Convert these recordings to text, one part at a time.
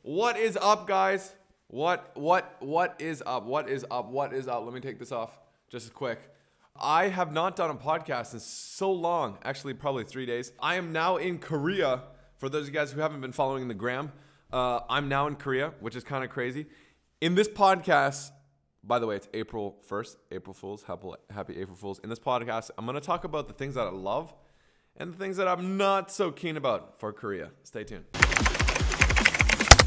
What is up, guys? What is up? What is up? What is up? Let me take this off just quick. I have not done a podcast in so long, actually probably 3 days. I am now in Korea. For those of you guys who haven't been following the gram, I'm now in Korea, which is kind of crazy. In this podcast, by the way, it's April 1st, April Fools, happy April Fools. In this podcast, I'm going to talk about the things that I love and the things that I'm not so keen about for Korea. Stay tuned.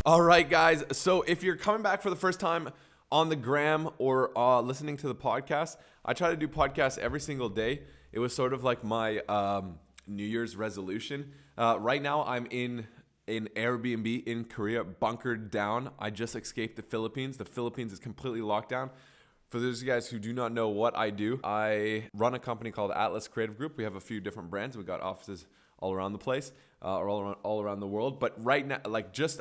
All right, guys. So if you're coming back for the first time on the gram or listening to the podcast, I try to do podcasts every single day. It was sort of like my New Year's resolution. Right now, I'm in an Airbnb in Korea, bunkered down. I just escaped the Philippines. The Philippines is completely locked down. For those of you guys who do not know what I do, I run a company called Atlas Creative Group. We have a few different brands. We got offices all around the place, or all around the world. But right now,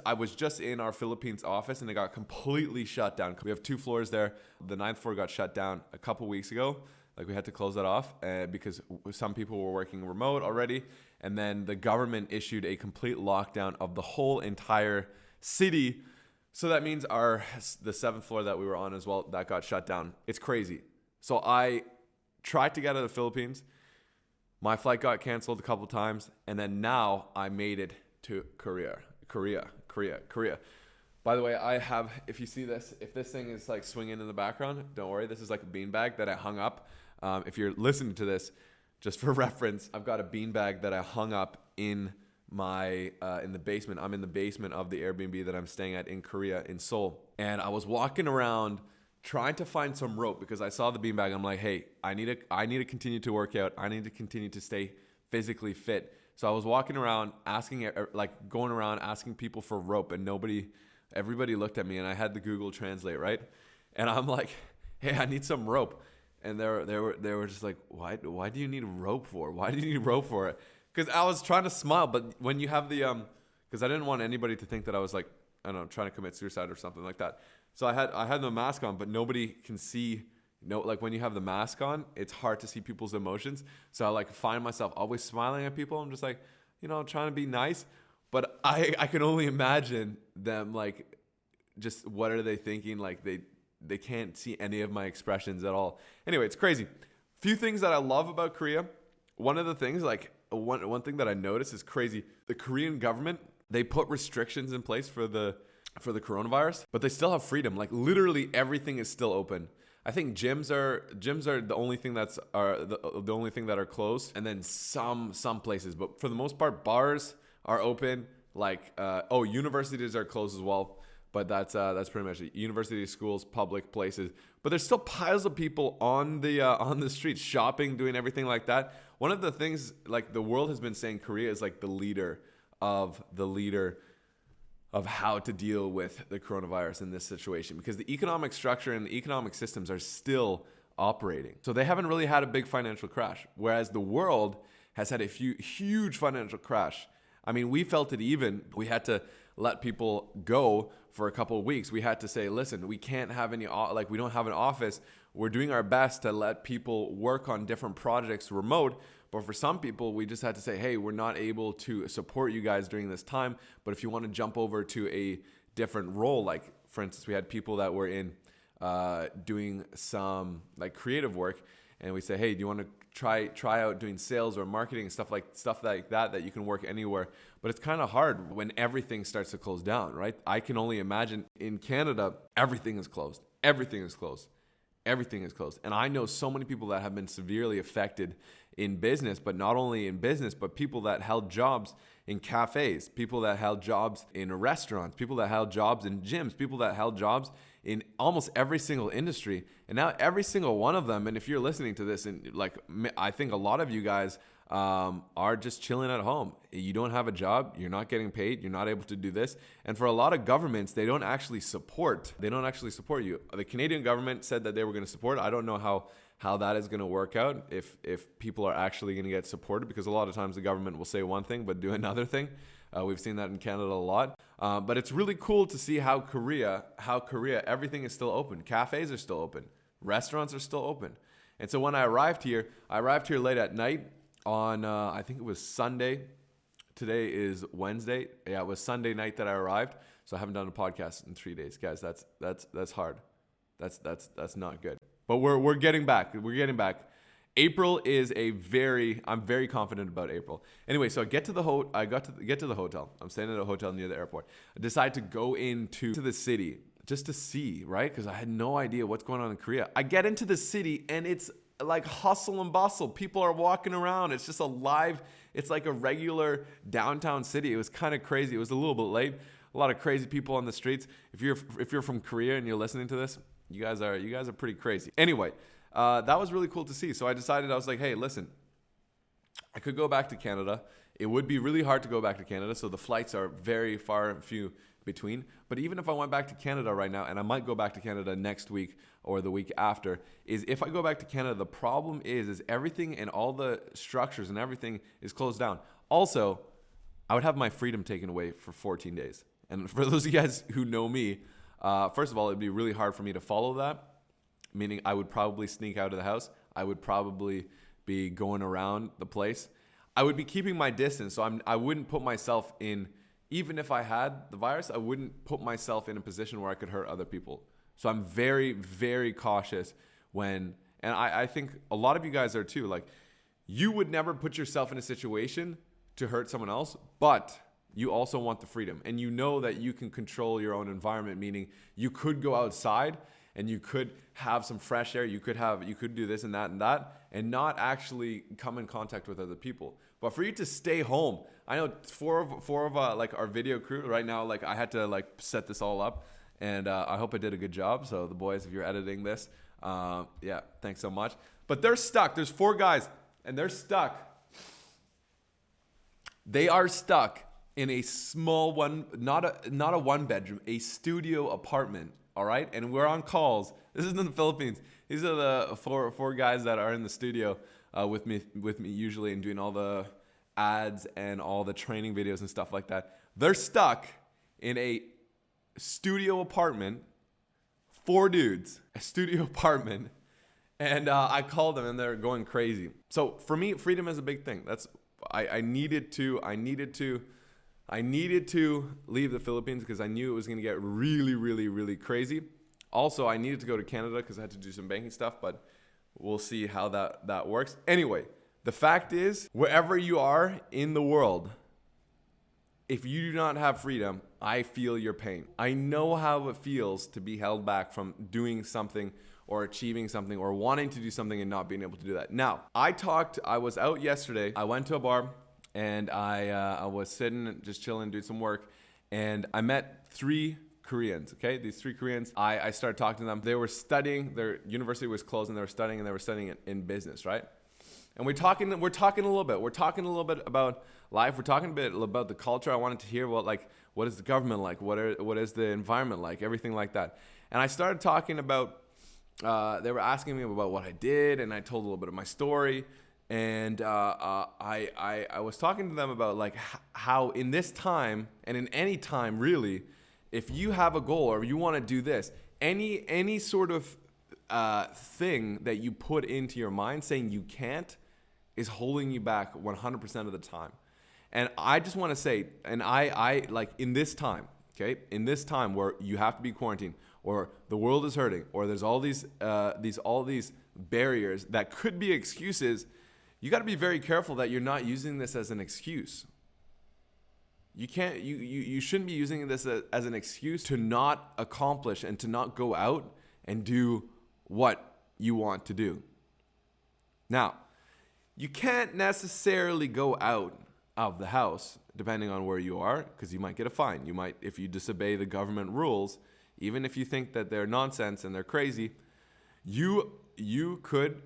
I was just in our Philippines office and it got completely shut down. We have 2 floors there. The 9th floor got shut down a couple weeks ago. We had to close that off because some people were working remote already. And then the government issued a complete lockdown of the whole entire city. So that means the 7th floor that we were on as well, that got shut down. It's crazy. So I tried to get out of the Philippines. My flight got canceled a couple times. And then now I made it to Korea. By the way, I have, if you see this, if this thing is like swinging in the background, don't worry. This is like a beanbag that I hung up. If you're listening to this, just for reference, I've got a beanbag that I hung up in my in the basement. I'm in the basement of the Airbnb that I'm staying at in Korea, in Seoul. And I was walking around trying to find some rope because I saw the beanbag. I'm like, hey, I need to continue to work out. I need to continue to stay physically fit. So I was walking around going around asking people for rope, and everybody looked at me, and I had the Google Translate, right? And I'm like, hey, I need some rope. And they were just like, why do you need rope for? Why do you need rope for it? Because I was trying to smile, but when you have because I didn't want anybody to think that I was like, I don't know, trying to commit suicide or something like that. So I had the mask on, but nobody can see. When you have the mask on, it's hard to see people's emotions. So I find myself always smiling at people. I'm just like, trying to be nice, but I can only imagine them just what are they thinking? They can't see any of my expressions at all. Anyway, it's crazy. Few things that I love about Korea. One of the things, one thing that I noticed is crazy. The Korean government, they put restrictions in place for the coronavirus, but they still have freedom. Literally everything is still open. I think gyms are the only thing the only thing that are closed, and then some places. But for the most part, bars are open. Universities are closed as well. But that's pretty much it. Universities, schools, public places. But there's still piles of people on the streets shopping, doing everything like that. One of the things the world has been saying Korea is the leader of how to deal with the coronavirus in this situation, because the economic structure and the economic systems are still operating. So they haven't really had a big financial crash, whereas the world has had a huge financial crash. I mean, we felt it even. We had to let people go for a couple of weeks. We had to say, listen, we can't have we don't have an office. We're doing our best to let people work on different projects remote. But for some people, we just had to say, hey, we're not able to support you guys during this time. But if you want to jump over to a different role, for instance, we had people that were in doing some creative work. And we say, hey, do you want to try out doing sales or marketing, stuff like that you can work anywhere. But it's kind of hard when everything starts to close down, right? I can only imagine in Canada, everything is closed. Everything is closed. And I know so many people that have been severely affected in business, but not only in business, but people that held jobs in cafes, people that held jobs in restaurants, people that held jobs in gyms, people that held jobs in almost every single industry. And now every single one of them, and if you're listening to this, and I think a lot of you guys are just chilling at home. You don't have a job, you're not getting paid, you're not able to do this. And for a lot of governments, they don't actually support you. The Canadian government said that they were going to support. I don't know how that is going to work out, if people are actually going to get supported, because a lot of times the government will say one thing but do another thing. We've seen that in Canada a lot. But it's really cool to see how Korea, everything is still open. Cafes are still open. Restaurants are still open. And so when I arrived here late at night on, I think it was Sunday. Today is Wednesday. Yeah, it was Sunday night that I arrived. So I haven't done a podcast in 3 days, guys. That's hard. That's not good. But we're getting back. We're getting back. April is I'm very confident about April. Anyway, so I get to the hotel. I'm staying at a hotel near the airport. I decide to go into the city just to see, right? Because I had no idea what's going on in Korea. I get into the city and it's like hustle and bustle. People are walking around. It's just it's like a regular downtown city. It was kind of crazy. It was a little bit late. A lot of crazy people on the streets. If you're from Korea and you're listening to this, you guys are pretty crazy. Anyway, that was really cool to see. So I decided, I was like, hey, listen, I could go back to Canada. It would be really hard to go back to Canada. So the flights are very far and few between. But even if I went back to Canada right now, and I might go back to Canada next week or the week after, is if I go back to Canada, the problem is everything and all the structures and everything is closed down. Also, I would have my freedom taken away for 14 days. And for those of you guys who know me, first of all, it'd be really hard for me to follow that, meaning I would probably sneak out of the house. I would probably be going around the place. I would be keeping my distance, so I wouldn't put myself in, even if I had the virus, I wouldn't put myself in a position where I could hurt other people. So I'm very, very cautious and I think a lot of you guys are too, like, you would never put yourself in a situation to hurt someone else, but you also want the freedom. And you know that you can control your own environment, meaning you could go outside and you could have some fresh air. You could do this and that, and not actually come in contact with other people. But for you to stay home, I know four of like our video crew right now, like I had to like set this all up, and I hope I did a good job. So the boys, if you're editing this, yeah, thanks so much. But they're stuck. There's 4 guys and they're stuck. They are stuck in a small one, not a 1-bedroom, a studio apartment. All right, and we're on calls. This is in the Philippines. These are the four guys that are in the studio with me usually, and doing all the ads and all the training videos and stuff like that. They're stuck in a studio apartment. 4 dudes, a studio apartment, and I called them, and they're going crazy. So for me, freedom is a big thing. I needed to leave the Philippines because I knew it was going to get really, really, really crazy. Also, I needed to go to Canada because I had to do some banking stuff, but we'll see how that works. Anyway, the fact is, wherever you are in the world, if you do not have freedom, I feel your pain. I know how it feels to be held back from doing something or achieving something or wanting to do something and not being able to do that. Now, I was out yesterday. I went to a bar. And I was sitting, just chilling, doing some work. And I met 3 Koreans, okay? These 3 Koreans, I started talking to them. They were studying, their university was closed, and they were studying in business, right? And we're talking a little bit. We're talking a little bit about life. We're talking a bit about the culture. I wanted to hear what is the government like? What is the environment like? Everything like that. And I started talking about, they were asking me about what I did, and I told a little bit of my story. And I was talking to them about like how in this time and in any time really, if you have a goal or you want to do this, any sort of thing that you put into your mind saying you can't is holding you back 100% of the time. And I just want to say, and I like in this time, okay, in this time where you have to be quarantined or the world is hurting or there's all these barriers that could be excuses. You got to be very careful that you're not using this as an excuse. You shouldn't be using this as an excuse to not accomplish and to not go out and do what you want to do. Now, you can't necessarily go out of the house depending on where you are because you might get a fine. You might, if you disobey the government rules, even if you think that they're nonsense and they're crazy, you could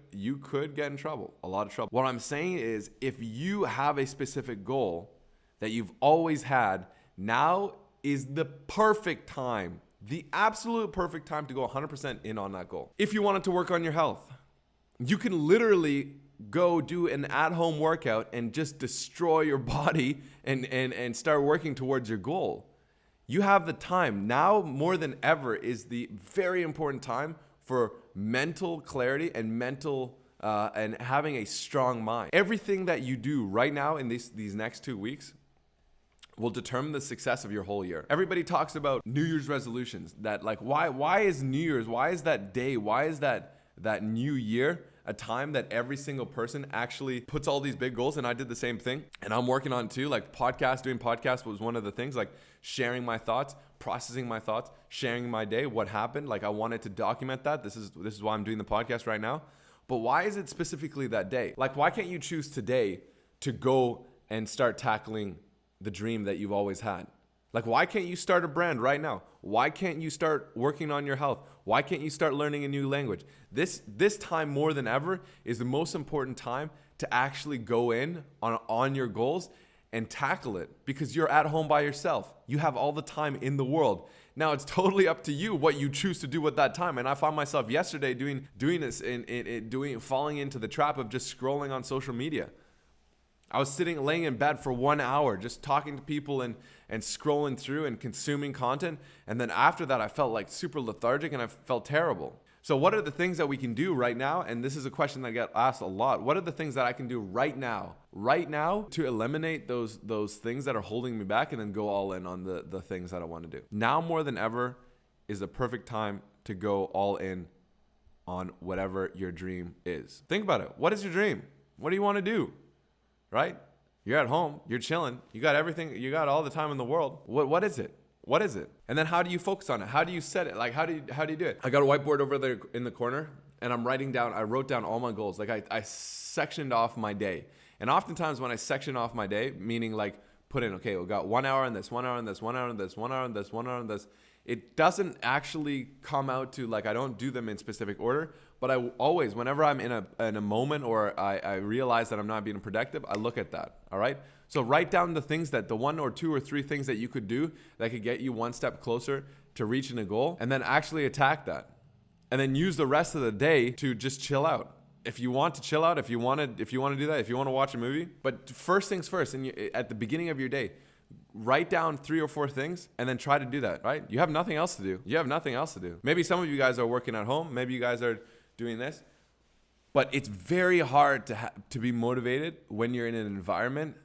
get in trouble, a lot of trouble. What I'm saying is if you have a specific goal that you've always had, now is the perfect time, the absolute perfect time to go 100% in on that goal. If you wanted to work on your health, you can literally go do an at-home workout and just destroy your body and start working towards your goal. You have the time. Now more than ever is the very important time for mental clarity and mental and having a strong mind. Everything that you do right now in these next 2 weeks will determine the success of your whole year. Everybody talks about New Year's resolutions, that like, why is New Year's, why is that day, why is that new year a time that every single person actually puts all these big goals? And I did the same thing, and I'm working on it too. Like doing podcasts was one of the things, like sharing my thoughts, processing my thoughts, sharing my day, what happened. Like I wanted to document that. This is why I'm doing the podcast right now. But why is it specifically that day? Like, why can't you choose today to go and start tackling the dream that you've always had? Like, why can't you start a brand right now? Why can't you start working on your health? Why can't you start learning a new language? This time more than ever is the most important time to actually go in on your goals and tackle it, because you're at home by yourself. You have all the time in the world. Now it's totally up to you what you choose to do with that time. And I found myself yesterday doing this falling into the trap of just scrolling on social media. I was laying in bed for 1 hour, just talking to people and scrolling through and consuming content. And then after that, I felt like super lethargic and I felt terrible. So what are the things that we can do right now? And this is a question that I get asked a lot. What are the things that I can do right now to eliminate those things that are holding me back and then go all in on the things that I want to do? Now more than ever is the perfect time to go all in on whatever your dream is. Think about it. What is your dream? What do you want to do? Right? You're at home, you're chilling, you got everything, you got all the time in the world. What is it? What is it? And then how do you focus on it? How do you set it? Like, how do you do it? I got a whiteboard over there in the corner, and I wrote down all my goals. Like I sectioned off my day. And oftentimes when I section off my day, meaning like put in, okay, we got 1 hour on this, 1 hour on this, 1 hour on this, 1 hour on this, 1 hour on this. It doesn't actually come out to, like, I don't do them in specific order, but I always, whenever I'm in a moment or I realize that I'm not being productive, I look at that. All right. So write down the 1 or 2 or 3 things that you could do that could get you one step closer to reaching a goal, and then actually attack that. And then use the rest of the day to just chill out. If you want to chill out, if you want to do that, if you want to watch a movie, but first things first, and at the beginning of your day, write down 3 or 4 things and then try to do that, right? You have nothing else to do. Maybe some of you guys are working at home. Maybe you guys are doing this, but it's very hard to be motivated when you're in an environment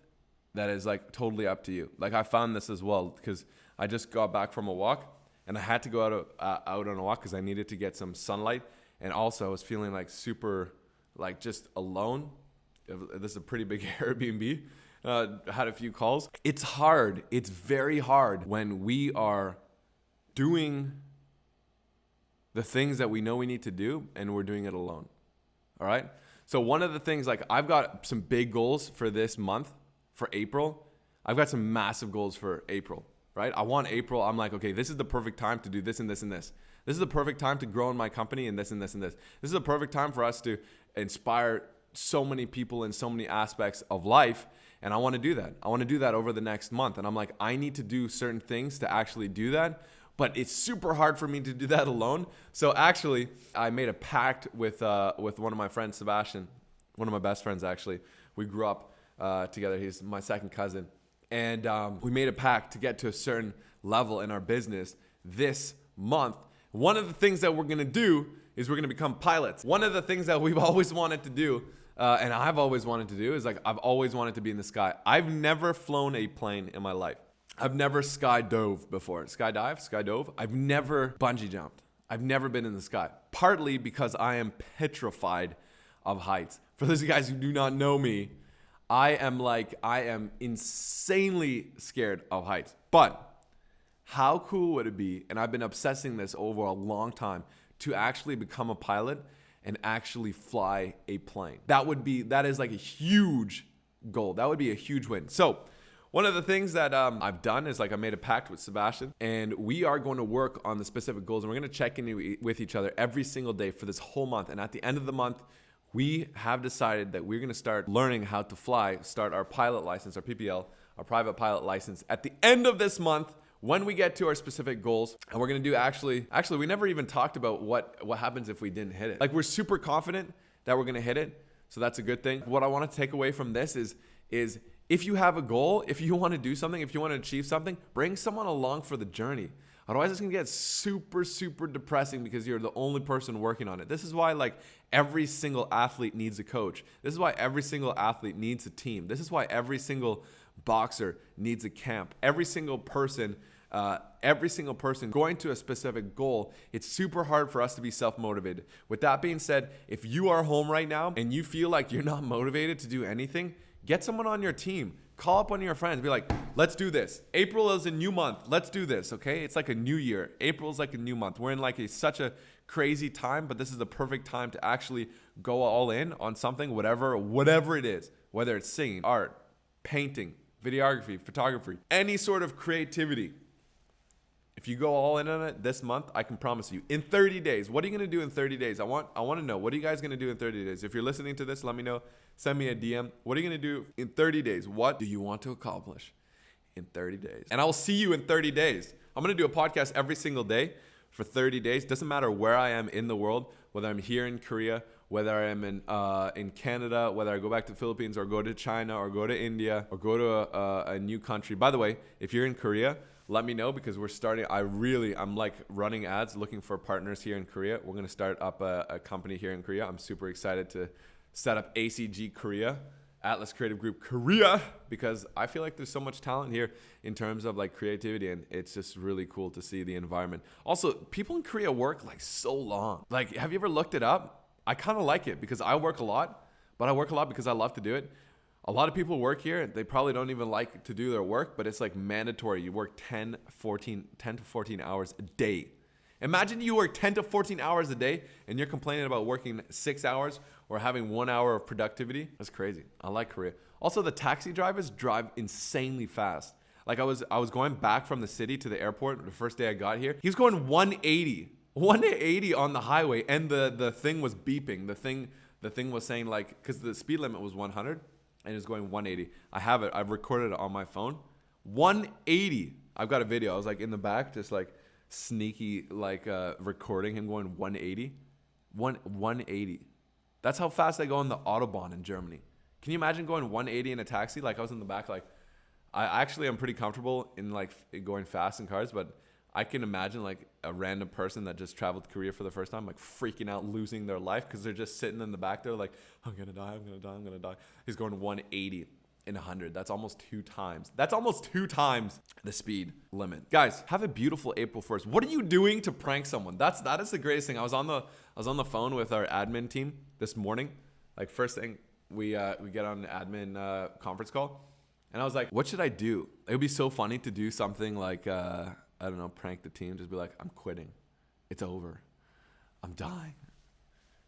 that is like totally up to you. Like I found this as well, because I just got back from a walk and I had to go out on a walk because I needed to get some sunlight. And also I was feeling like super, like just alone. This is a pretty big Airbnb. Had a few calls. It's hard. It's very hard when we are doing the things that we know we need to do and we're doing it alone. All right. So one of the things, like I've got some big goals for this month, for April. I've got some massive goals for April, right? I want April. I'm like, okay, this is the perfect time to do this and this and this. This is the perfect time to grow in my company and this and this and this. This is the perfect time for us to inspire so many people in so many aspects of life. And I want to do that. I want to do that over the next month. And I'm like, I need to do certain things to actually do that. But it's super hard for me to do that alone. So actually, I made a pact with one of my friends, Sebastian, one of my best friends, actually. We grew up together. He's my second cousin. And we made a pact to get to a certain level in our business this month. One of the things that we're going to do is we're going to become pilots. One of the things that we've always wanted to do, and I've always wanted to do, is like I've always wanted to be in the sky. I've never flown a plane in my life. I've never skydove before. Skydove. I've never bungee jumped. I've never been in the sky. Partly because I am petrified of heights. For those of you guys who do not know me, I am insanely scared of heights. But how cool would it be, and I've been obsessing this over a long time, to actually become a pilot and actually fly a plane? That is like a huge goal. That would be a huge win. So one of the things that I've done is, like, I made a pact with Sebastian, and we are going to work on the specific goals, and we're going to check in with each other every single day for this whole month. And at the end of the month, we have decided that we're going to start learning how to fly, start our pilot license, our PPL, our private pilot license at the end of this month when we get to our specific goals. And we're going to do actually, we never even talked about what happens if we didn't hit it. Like, we're super confident that we're going to hit it. So that's a good thing. What I want to take away from this is if you have a goal, if you want to do something, if you want to achieve something, bring someone along for the journey. Otherwise, it's going to get super, super depressing because you're the only person working on it. This is why, like, every single athlete needs a coach. This is why every single athlete needs a team. This is why every single boxer needs a camp. Every single person going to a specific goal, it's super hard for us to be self-motivated. With that being said, if you are home right now and you feel like you're not motivated to do anything, get someone on your team. Call up one of your friends. Be like, let's do this. April is a new month. Let's do this, okay? It's like a new year. April is like a new month. We're in like such a crazy time, but this is the perfect time to actually go all in on something, whatever it is. Whether it's singing, art, painting, videography, photography, any sort of creativity. If you go all in on it this month, I can promise you, in 30 days, what are you going to do in 30 days? I want to know, what are you guys going to do in 30 days? If you're listening to this, let me know. Send me a DM. What are you going to do in 30 days? What do you want to accomplish in 30 days? And I will see you in 30 days. I'm going to do a podcast every single day for 30 days. Doesn't matter where I am in the world, whether I'm here in Korea, whether I am in Canada, whether I go back to the Philippines or go to China or go to India or go to a new country. By the way, if you're in Korea, let me know, because we're starting. I'm like running ads, looking for partners here in Korea. We're going to start up a company here in Korea. I'm super excited to set up ACG Korea, Atlas Creative Group Korea, because I feel like there's so much talent here in terms of like creativity, and it's just really cool to see the environment. Also, people in Korea work like so long. Like, have you ever looked it up? I kind of like it because I work a lot, but I work a lot because I love to do it. A lot of people work here. They probably don't even like to do their work, but it's like mandatory. You work 10 to 14 hours a day. Imagine you work 10 to 14 hours a day and you're complaining about working 6 hours or having 1 hour of productivity. That's crazy. I like Korea. Also, the taxi drivers drive insanely fast. Like I was going back from the city to the airport the first day I got here. He was going 180 on the highway, and the thing was beeping. The thing was saying, like, because the speed limit was 100 and it was going 180. I have it. I've recorded it on my phone. 180. I've got a video. I was like in the back, just like sneaky, like recording him going 180. 180. That's how fast they go on the Autobahn in Germany. Can you imagine going 180 in a taxi? Like I was in the back, like I actually am pretty comfortable in like going fast in cars, but I can imagine like a random person that just traveled to Korea for the first time, like freaking out, losing their life because they're just sitting in the back there like, I'm gonna die. He's going 180 in 100. That's almost 2 times. That's almost 2 times the speed limit. Guys, have a beautiful April 1st. What are you doing to prank someone? That is the greatest thing. I was on the phone with our admin team this morning. Like first thing, we get on an admin conference call, and I was like, what should I do? It would be so funny to do something like I don't know, prank the team. Just be like, I'm quitting. It's over. I'm dying.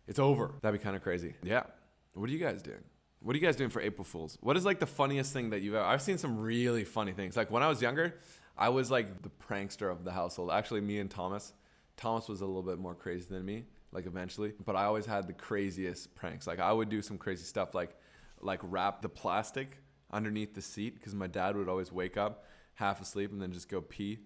It's over. That'd be kind of crazy. Yeah. What are you guys doing? What are you guys doing for April Fools? What is like the funniest thing that you've ever... I've seen some really funny things. Like when I was younger, I was like the prankster of the household. Actually, me and Thomas was a little bit more crazy than me, like eventually. But I always had the craziest pranks. Like I would do some crazy stuff like wrap the plastic underneath the seat, because my dad would always wake up half asleep and then just go pee.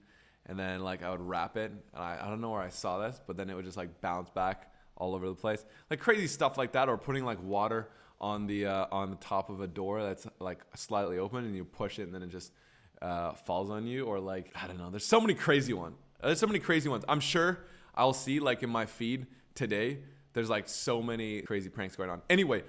And then like I would wrap it, and I don't know where I saw this, but then it would just like bounce back all over the place. Like crazy stuff like that, or putting like water on the top of a door that's like slightly open, and you push it and then it just falls on you. Or like, I don't know, there's so many crazy ones. I'm sure I'll see like in my feed today, there's like so many crazy pranks going on. Anyway,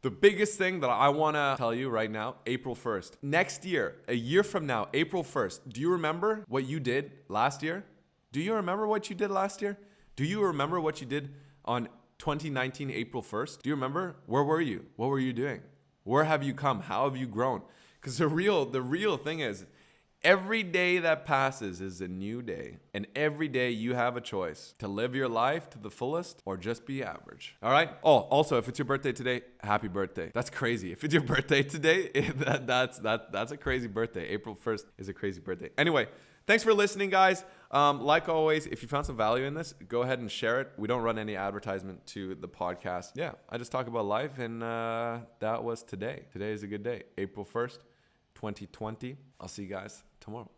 the biggest thing that I want to tell you right now, April 1st. Next year, a year from now, April 1st, do you remember what you did last year? Do you remember what you did last year? Do you remember what you did on 2019, April 1st? Do you remember? Where were you? What were you doing? Where have you come? How have you grown? Because the real thing is, every day that passes is a new day. And every day you have a choice to live your life to the fullest or just be average. All right? Oh, also, if it's your birthday today, happy birthday. That's crazy. If it's your birthday today, that's a crazy birthday. April 1st is a crazy birthday. Anyway, thanks for listening, guys. Like always, if you found some value in this, go ahead and share it. We don't run any advertisement to the podcast. Yeah, I just talk about life, and that was today. Today is a good day. April 1st, 2020. I'll see you guys tomorrow.